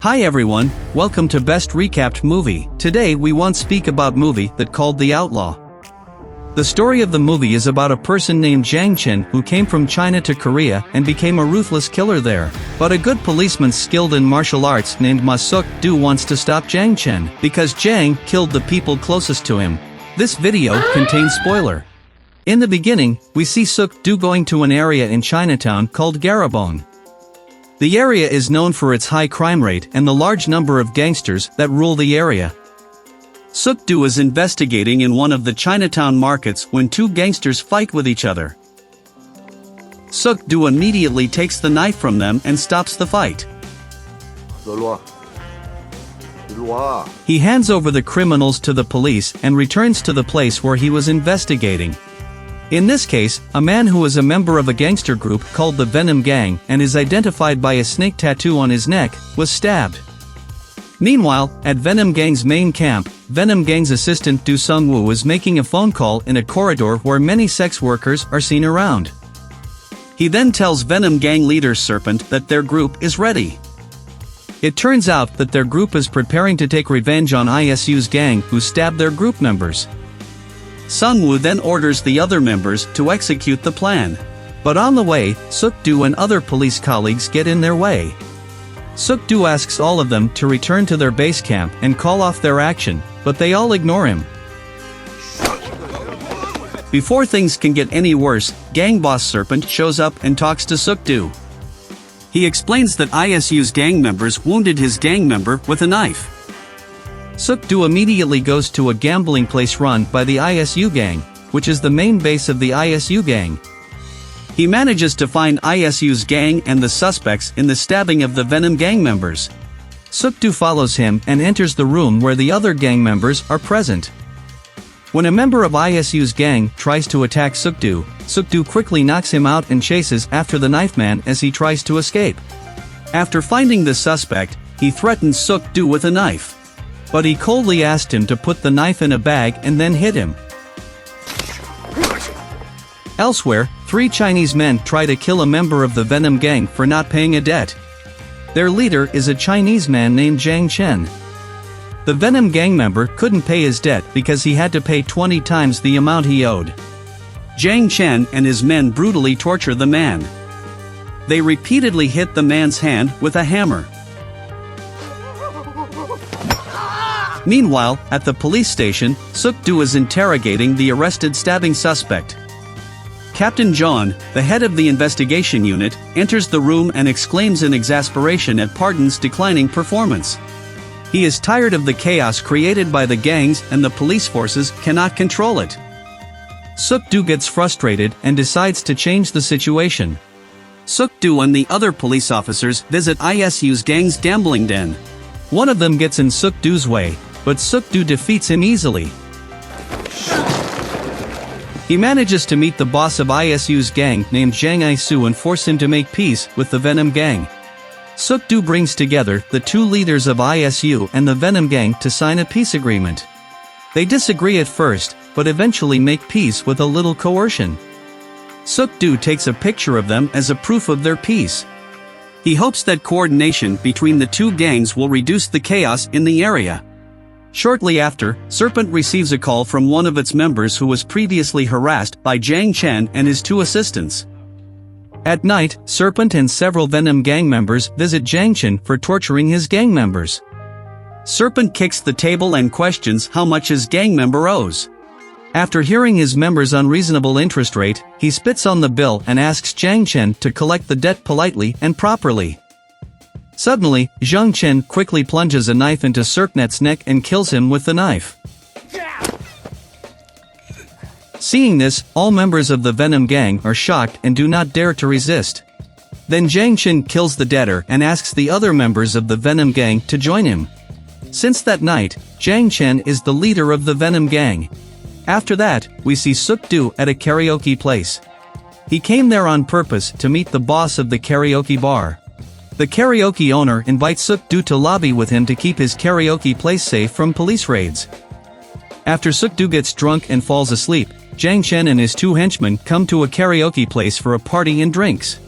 Hi everyone, welcome to Best Recapped Movie. Today we want to speak about movie that called The Outlaw. The story of the movie is about a person named Zhang Chen who came from China to Korea and became a ruthless killer there. But a good policeman skilled in martial arts named Ma Suk-do wants to stop Zhang Chen because Zhang killed the people closest to him. This video contains spoiler. In the beginning, we see Suk-do going to an area in Chinatown called Garabong. The area is known for its high crime rate and the large number of gangsters that rule the area. Suk-do is investigating in one of the Chinatown markets when two gangsters fight with each other. Suk-do immediately takes the knife from them and stops the fight. He hands over the criminals to the police and returns to the place where he was investigating. In this case, a man who is a member of a gangster group called the Venom Gang and is identified by a snake tattoo on his neck, was stabbed. Meanwhile, at Venom Gang's main camp, Venom Gang's assistant Du Sung-woo is making a phone call in a corridor where many sex workers are seen around. He then tells Venom Gang leader Serpent that their group is ready. It turns out that their group is preparing to take revenge on ISU's gang who stabbed their group members. Sung-woo then orders the other members to execute the plan. But on the way, Suk-do and other police colleagues get in their way. Suk-do asks all of them to return to their base camp and call off their action, but they all ignore him. Before things can get any worse, gang boss Serpent shows up and talks to Suk-do. He explains that ISU's gang members wounded his gang member with a knife. Suk-do immediately goes to a gambling place run by the ISU gang, which is the main base of the ISU gang. He manages to find ISU's gang and the suspects in the stabbing of the Venom gang members. Suk-do follows him and enters the room where the other gang members are present. When a member of ISU's gang tries to attack Suk-do, Suk-do quickly knocks him out and chases after the knife man as he tries to escape. After finding the suspect, he threatens Suk-do with a knife. But he coldly asked him to put the knife in a bag and then hit him. Elsewhere, 3 Chinese men try to kill a member of the Venom Gang for not paying a debt. Their leader is a Chinese man named Zhang Chen. The Venom Gang member couldn't pay his debt because he had to pay 20 times the amount he owed. Zhang Chen and his men brutally torture the man. They repeatedly hit the man's hand with a hammer. Meanwhile, at the police station, Suk-do is interrogating the arrested stabbing suspect. Captain John, the head of the investigation unit, enters the room and exclaims in exasperation at Pardon's declining performance. He is tired of the chaos created by the gangs and the police forces cannot control it. Suk-do gets frustrated and decides to change the situation. Suk-do and the other police officers visit ISU's gang's gambling den. One of them gets in Suk-do's way, but Suk-do defeats him easily. He manages to meet the boss of ISU's gang named Zhang Isu and force him to make peace with the Venom Gang. Suk-do brings together the 2 leaders of ISU and the Venom Gang to sign a peace agreement. They disagree at first, but eventually make peace with a little coercion. Suk-do takes a picture of them as a proof of their peace. He hopes that coordination between the 2 gangs will reduce the chaos in the area. Shortly after, Serpent receives a call from one of its members who was previously harassed by Zhang Chen and his 2 assistants. At night, Serpent and several Venom Gang members visit Zhang Chen for torturing his gang members. Serpent kicks the table and questions how much his gang member owes. After hearing his member's unreasonable interest rate, he spits on the bill and asks Zhang Chen to collect the debt politely and properly. Suddenly, Zhang Chen quickly plunges a knife into Serpent's neck and kills him with the knife. Seeing this, all members of the Venom Gang are shocked and do not dare to resist. Then Zhang Chen kills the debtor and asks the other members of the Venom Gang to join him. Since that night, Zhang Chen is the leader of the Venom Gang. After that, we see Suk-do at a karaoke place. He came there on purpose to meet the boss of the karaoke bar. The karaoke owner invites Suk-do to lobby with him to keep his karaoke place safe from police raids. After Suk-do gets drunk and falls asleep, Zhang Chen and his 2 henchmen come to a karaoke place for a party and drinks.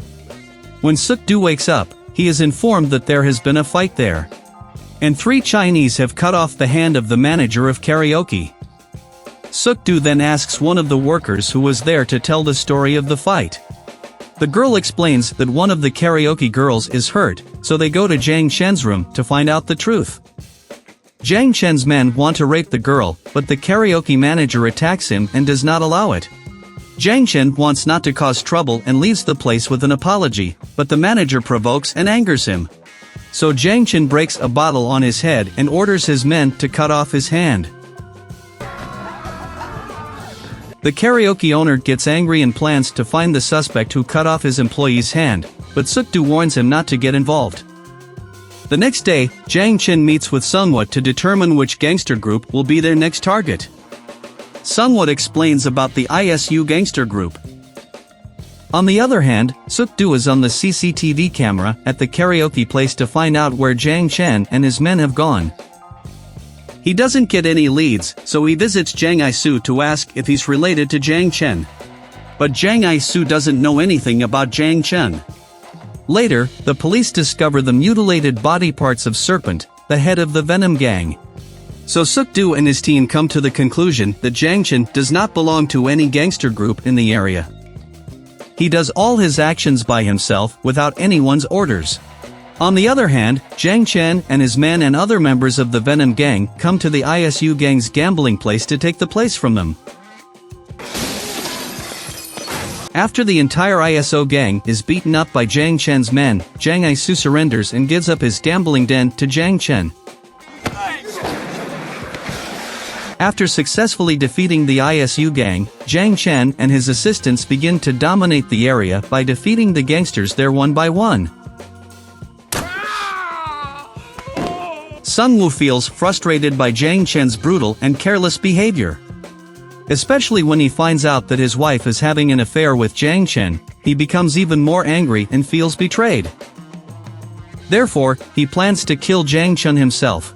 When Suk-do wakes up, he is informed that there has been a fight there. and 3 Chinese have cut off the hand of the manager of karaoke. Suk-do then asks one of the workers who was there to tell the story of the fight. The girl explains that one of the karaoke girls is hurt, so they go to Zhang Chen's room to find out the truth. Zhang Chen's men want to rape the girl, but the karaoke manager attacks him and does not allow it. Zhang Chen wants not to cause trouble and leaves the place with an apology, but the manager provokes and angers him. So Zhang Chen breaks a bottle on his head and orders his men to cut off his hand. The karaoke owner gets angry and plans to find the suspect who cut off his employee's hand, but Suk-do warns him not to get involved. The next day, Zhang Chen meets with Sungwood to determine which gangster group will be their next target. Sungwood explains about the ISU gangster group. On the other hand, Suk-do is on the CCTV camera at the karaoke place to find out where Zhang Chen and his men have gone. He doesn't get any leads, so he visits Zhang Isu to ask if he's related to Zhang Chen. But Zhang Isu doesn't know anything about Zhang Chen. Later, the police discover the mutilated body parts of Serpent, the head of the Venom gang. So Suk-do and his team come to the conclusion that Zhang Chen does not belong to any gangster group in the area. He does all his actions by himself without anyone's orders. On the other hand, Zhang Chen and his men and other members of the Venom gang come to the ISU gang's gambling place to take the place from them. After the entire ISO gang is beaten up by Zhang Chen's men, Zhang Isu surrenders and gives up his gambling den to Zhang Chen. After successfully defeating the ISU gang, Zhang Chen and his assistants begin to dominate the area by defeating the gangsters there one by one. Sung Woo feels frustrated by Zhang Chen's brutal and careless behavior. Especially when he finds out that his wife is having an affair with Zhang Chen, he becomes even more angry and feels betrayed. Therefore, he plans to kill Zhang Chen himself.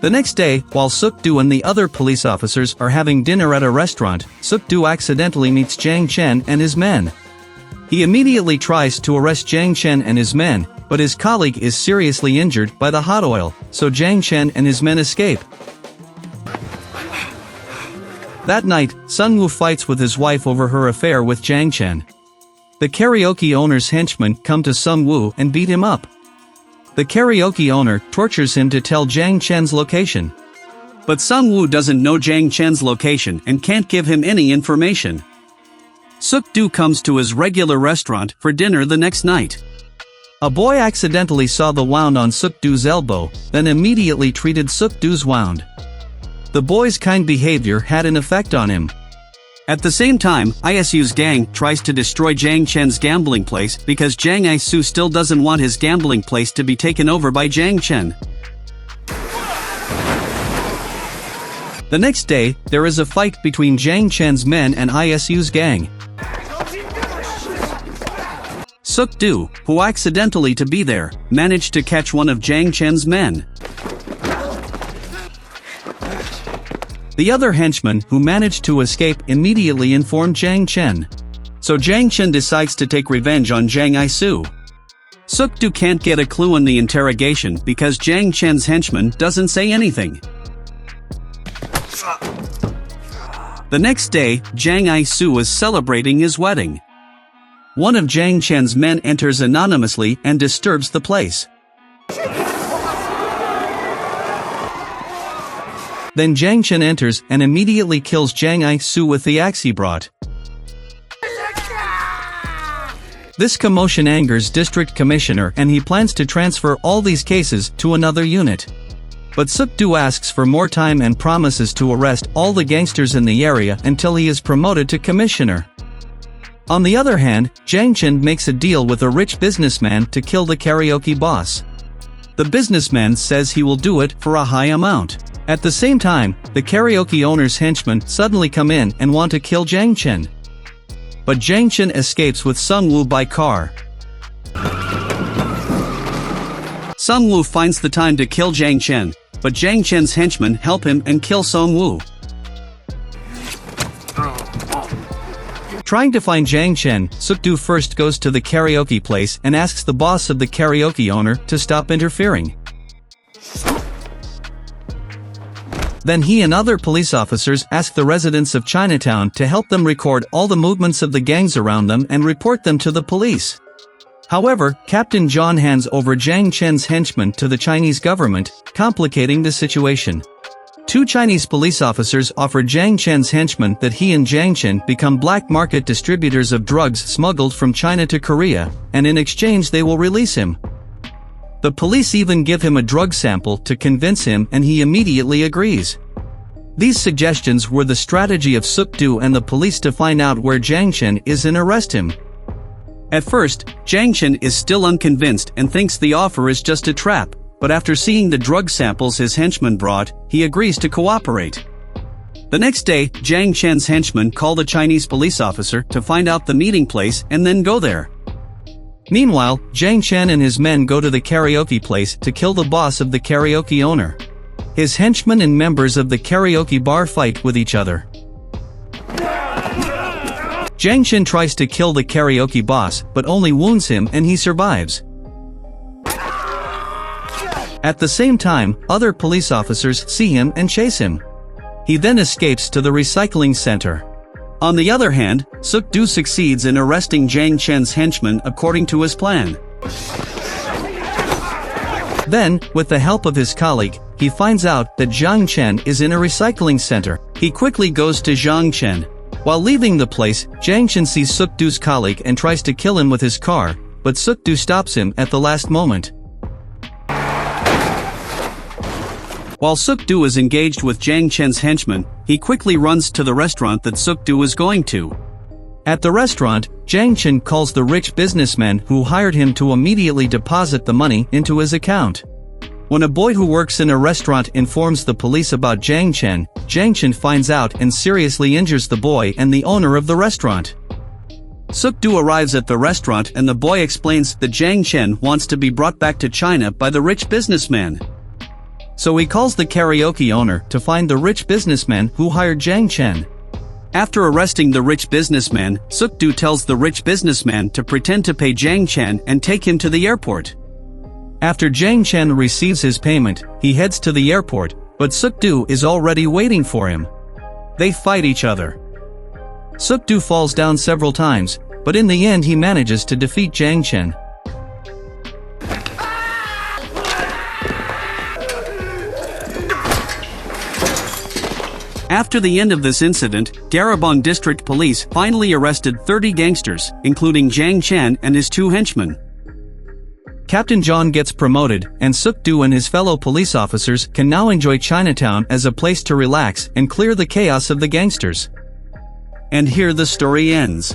The next day, while Suk-do and the other police officers are having dinner at a restaurant, Suk-do accidentally meets Zhang Chen and his men. He immediately tries to arrest Zhang Chen and his men, but his colleague is seriously injured by the hot oil, so Zhang Chen and his men escape. That night, Sung Woo fights with his wife over her affair with Zhang Chen. The karaoke owner's henchmen come to Sung Woo and beat him up. The karaoke owner tortures him to tell Zhang Chen's location. But Sung Woo doesn't know Zhang Chen's location and can't give him any information. Suk-do comes to his regular restaurant for dinner the next night. A boy accidentally saw the wound on Suk-do's elbow, then immediately treated Suk-do's wound. The boy's kind behavior had an effect on him. At the same time, ISU's gang tries to destroy Zhang Chen's gambling place because Zhang Isu still doesn't want his gambling place to be taken over by Zhang Chen. The next day, there is a fight between Zhang Chen's men and ISU's gang. Suk-do, who accidentally to be there, managed to catch one of Zhang Chen's men. The other henchman who managed to escape immediately informed Zhang Chen. So Zhang Chen decides to take revenge on Zhang Isu. Suk-do can't get a clue in the interrogation because Zhang Chen's henchman doesn't say anything. The next day, Zhang Isu is celebrating his wedding. One of Zhang Chen's men enters anonymously and disturbs the place. Then Zhang Chen enters and immediately kills Zhang Isu with the axe he brought. This commotion angers District Commissioner and he plans to transfer all these cases to another unit. But Suk-do asks for more time and promises to arrest all the gangsters in the area until he is promoted to Commissioner. On the other hand, Zhang Chen makes a deal with a rich businessman to kill the karaoke boss. The businessman says he will do it for a high amount. At the same time, the karaoke owner's henchmen suddenly come in and want to kill Zhang Chen. But Zhang Chen escapes with Sung Woo by car. Sung Woo finds the time to kill Zhang Chen, but Zhang Chen's henchmen help him and kill Sung Woo. Trying to find Zhang Chen, Suk-do first goes to the karaoke place and asks the boss of the karaoke owner to stop interfering. Then he and other police officers ask the residents of Chinatown to help them record all the movements of the gangs around them and report them to the police. However, Captain John hands over Zhang Chen's henchmen to the Chinese government, complicating the situation. 2 Chinese police officers offer Zhang Chen's henchmen that he and Zhang Chen become black market distributors of drugs smuggled from China to Korea, and in exchange they will release him. The police even give him a drug sample to convince him, and he immediately agrees. These suggestions were the strategy of Suk-du and the police to find out where Zhang Chen is and arrest him. At first, Zhang Chen is still unconvinced and thinks the offer is just a trap, but after seeing the drug samples his henchmen brought, he agrees to cooperate. The next day, Zhang Chen's henchmen call the Chinese police officer to find out the meeting place and then go there. Meanwhile, Zhang Chen and his men go to the karaoke place to kill the boss of the karaoke owner. His henchmen and members of the karaoke bar fight with each other. Zhang Chen tries to kill the karaoke boss, but only wounds him and he survives. At the same time, other police officers see him and chase him. He then escapes to the recycling center. On the other hand, Suk-du succeeds in arresting Zhang Chen's henchmen according to his plan. Then, with the help of his colleague, he finds out that Zhang Chen is in a recycling center. He quickly goes to Zhang Chen. While leaving the place, Zhang Chen sees Suk-du's colleague and tries to kill him with his car, but Suk-du stops him at the last moment. While Suk-du is engaged with Zhang Chen's henchmen, he quickly runs to the restaurant that Suk-du is going to. At the restaurant, Zhang Chen calls the rich businessman who hired him to immediately deposit the money into his account. When a boy who works in a restaurant informs the police about Zhang Chen finds out and seriously injures the boy and the owner of the restaurant. Suk-du arrives at the restaurant and the boy explains that Zhang Chen wants to be brought back to China by the rich businessman. So he calls the karaoke owner to find the rich businessman who hired Zhang Chen. After arresting the rich businessman, Suk-du tells the rich businessman to pretend to pay Zhang Chen and take him to the airport. After Zhang Chen receives his payment, he heads to the airport, but Suk-du is already waiting for him. They fight each other. Suk-du falls down several times, but in the end he manages to defeat Zhang Chen. After the end of this incident, Darabong District Police finally arrested 30 gangsters, including Zhang Chen and his 2 henchmen. Captain John gets promoted, and Suk-du and his fellow police officers can now enjoy Chinatown as a place to relax and clear the chaos of the gangsters. And here the story ends.